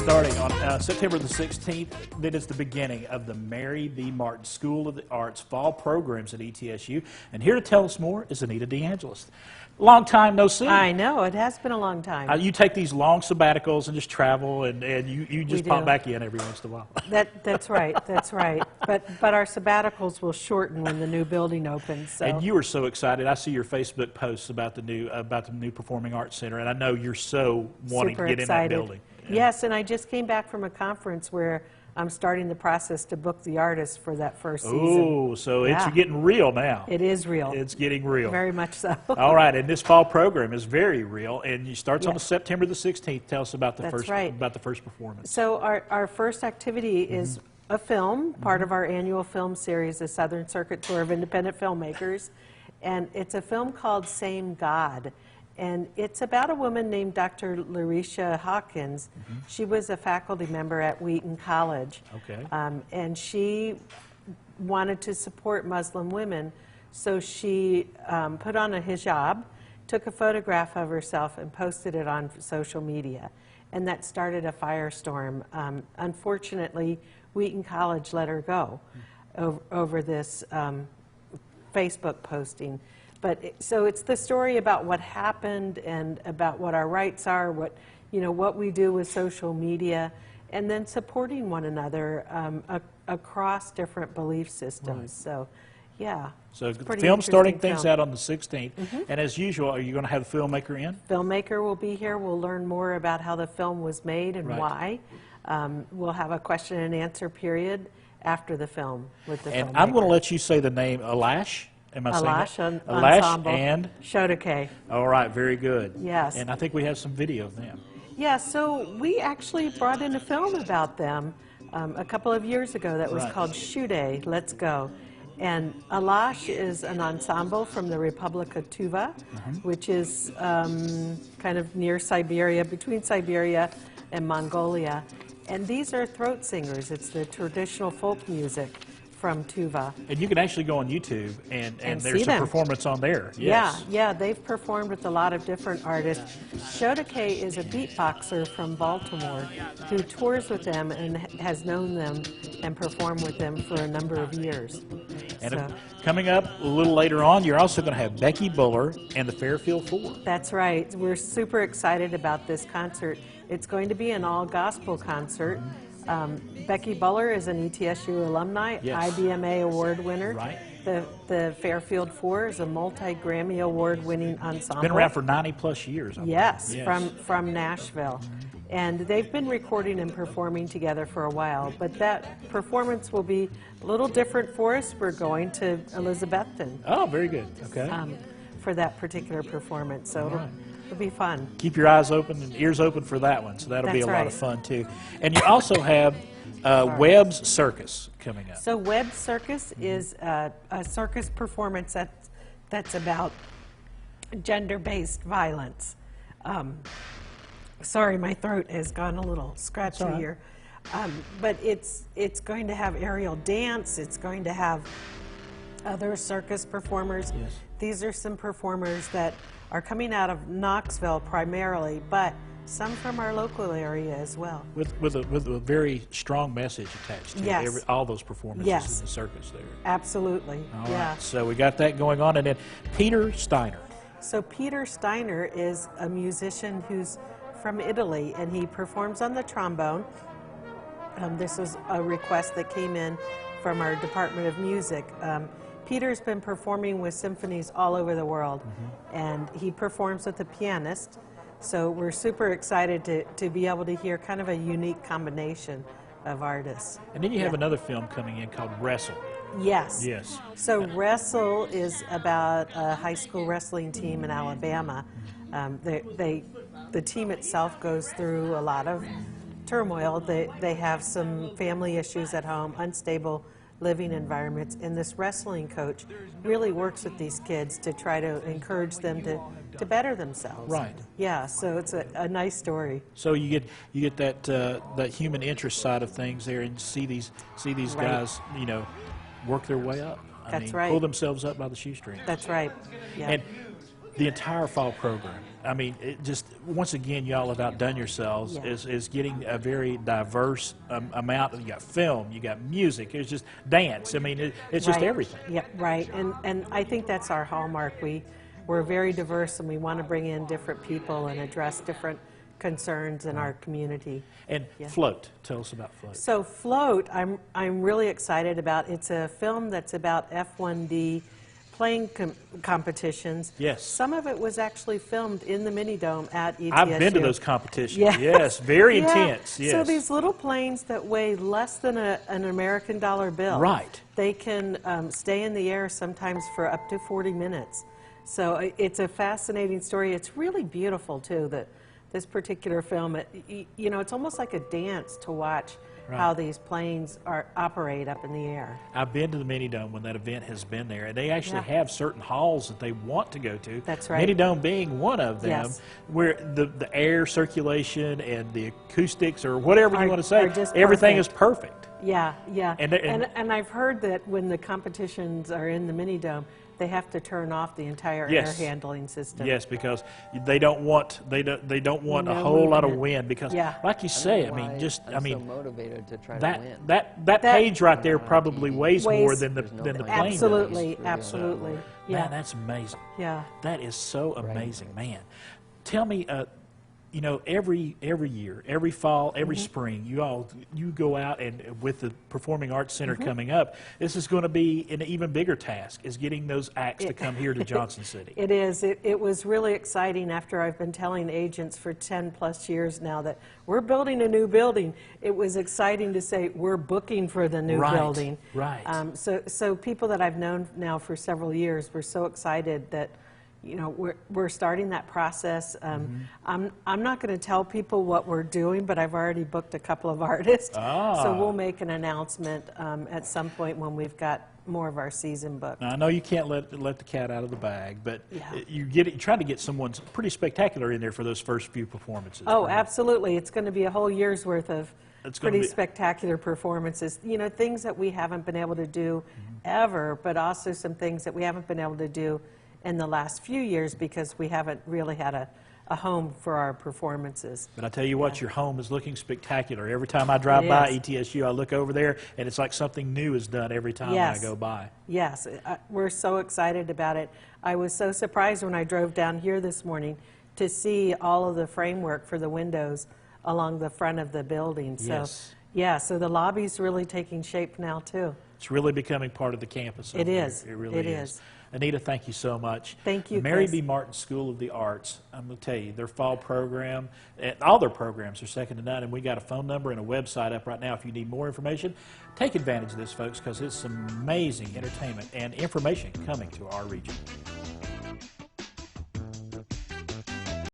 starting on September the 16th. That is the beginning of the Mary B. Martin School of the Arts fall programs at ETSU. And here to tell us more is Anita DeAngelis. Long time no see. I know, it has been a long time. You take these long sabbaticals and just travel, and you just pop back in every once in a while. That's right, that's right. But our sabbaticals will shorten when the new building opens. So. And you are so excited. I see your Facebook posts about the new Performing Arts Center, and I know you're so wanting to get in that building. Yes, and I just came back from a conference where I'm starting the process to book the artists for that first season. Oh, so it's getting real now. It is real. It's getting real. Very much so. All right, and this fall program is very real, and it starts on September the 16th. Tell us about the first performance. So our first activity is a film, part of our annual film series, the Southern Circuit Tour of Independent Filmmakers, and it's a film called Same God. And it's about a woman named Dr. Larisha Hawkins. She was a faculty member at Wheaton College. Okay. And she wanted to support Muslim women, so she put on a hijab, took a photograph of herself, and posted it on social media. And that started a firestorm. Unfortunately, Wheaton College let her go over this Facebook posting. So it's the story about what happened and about what our rights are, what we do with social media, and then supporting one another across different belief systems. Right. So, yeah. So the film starting things out on the 16th, and as usual, are you going to have the filmmaker in? Filmmaker will be here. We'll learn more about how the film was made and why. We'll have a question and answer period after the film with the filmmaker. And I'm going to let you say the name Alash. Am I Alash saying that? Alash and Shodake. All right, very good. Yes. And I think we have some video of them. Yeah, so we actually brought in a film about them a couple of years ago that was called Shude, Let's Go. And Alash is an ensemble from the Republic of Tuva, which is kind of near Siberia, between Siberia and Mongolia. And these are throat singers. It's the traditional folk music from Tuva. And you can actually go on YouTube and there's a performance on there. Yes. Yeah, they've performed with a lot of different artists. Shodake is a beatboxer from Baltimore who tours with them and has known them and performed with them for a number of years. And coming up a little later on, you're also going to have Becky Buller and the Fairfield Four. That's right. We're super excited about this concert. It's going to be an all-gospel concert. Becky Buller is an ETSU alumni, IBMA award winner. Right. The Fairfield Four is a multi-Grammy award-winning ensemble. Been around for 90-plus years. Yes, from Nashville. And they've been recording and performing together for a while, but that performance will be a little different for us. We're going to Elizabethton. Oh, very good. Okay. For that particular performance, so it'll be fun. Keep your eyes open and ears open for that one, so that'll be a lot of fun too. And you also have Webb's Circus coming up. So Webb's Circus is a circus performance that's about gender-based violence. Sorry, my throat has gone a little scratchy here. But it's going to have aerial dance. It's going to have other circus performers. Yes. These are some performers that are coming out of Knoxville primarily, but some from our local area as well. With a very strong message attached to all those performances in the circus there. Absolutely. All right. So we got that going on, and then Peter Steiner. So Peter Steiner is a musician who's from Italy, and he performs on the trombone. This was a request that came in from our Department of Music. Peter's been performing with symphonies all over the world, and he performs with a pianist. So we're super excited to be able to hear kind of a unique combination of artists. And then you have another film coming in called Wrestle. Yes. Yes. So Wrestle is about a high school wrestling team in Alabama. The team itself goes through a lot of turmoil. They have some family issues at home, unstable living environments, and this wrestling coach really works with these kids to try to encourage them to better themselves. Right. Yeah, so it's a nice story. So you get that human interest side of things there, and see these guys, work their way up. I mean, pull themselves up by the shoestring. That's right. Yeah. And the entire fall program. I mean, it just, once again, y'all have outdone yourselves. Yeah. Is getting a very diverse amount. You got film, you got music, it's just dance. I mean, it's just Right. everything. Yep, right. And I think that's our hallmark. We're very diverse, and we want to bring in different people and address different concerns in our community. And Yeah. Float, tell us about Float. So Float, I'm really excited about. It's a film that's about F1D playing competitions. Yes. Some of it was actually filmed in the mini dome at ETSU. I've been to those competitions. Yes. Yes, very Yeah. intense. Yes. So these little planes that weigh less than an American dollar bill. Right. They can stay in the air sometimes for up to 40 minutes. So it's a fascinating story. It's really beautiful too. This particular film, you know, it's almost like a dance to watch how these planes operate up in the air. I've been to the Mini Dome when that event has been there, and they actually Yeah. have certain halls that they want to go to. That's right. Mini Dome being one of them, Yes. where the air circulation and the acoustics, or whatever you want to say, are just everything perfect. is perfect. Yeah, yeah. And I've heard that when the competitions are in the mini dome, they have to turn off the entire Yes. air handling system. Yes, because they don't want a No whole lot of movement. wind, because Yeah. like you say, I Why mean, just I'm I mean so motivated to try to that win. that page right there probably weighs more Weighs- than the There's no than the plane plane Absolutely, does. absolutely. Yeah, Man, that's amazing. yeah. That is so amazing, man. Tell me, you know, every year, every fall, every Mm-hmm. spring, you go out, and with the Performing Arts Center Mm-hmm. coming up, this is going to be an even bigger task, is getting those acts to come here to Johnson City. It is. It was really exciting after I've been telling agents for 10 plus years now that we're building a new building. It was exciting to say we're booking for the new Right, building. right. So people that I've known now for several years were so excited that, you know, we're starting that process. I'm not going to tell people what we're doing, but I've already booked a couple of artists. So we'll make an announcement at some point when we've got more of our season booked. Now, I know you can't let the cat out of the bag, but Yeah. you're trying to get someone pretty spectacular in there for those first few performances. Oh, right? absolutely. It's going to be a whole year's worth of It's gonna pretty be- spectacular performances. You know, things that we haven't been able to do ever, but also some things that we haven't been able to do in the last few years because we haven't really had a home for our performances. But I tell you what, your home is looking spectacular. Every time I drive by is. ETSU, I look over there, and it's like something new is done every time Yes. I go by. Yes, we're so excited about it. I was so surprised when I drove down here this morning to see all of the framework for the windows along the front of the building. So, Yes. yeah, so the lobby's really taking shape now, too. It's really becoming part of the campus. It over there. is. It really It is. is. Anita, thank you so much. Thank you, The Mary Chris. B. Martin School of the Arts, I'm going to tell you, their fall program, and all their programs are second to none, and we got a phone number and a website up right now if you need more information. Take advantage of this, folks, because it's some amazing entertainment and information coming to our region.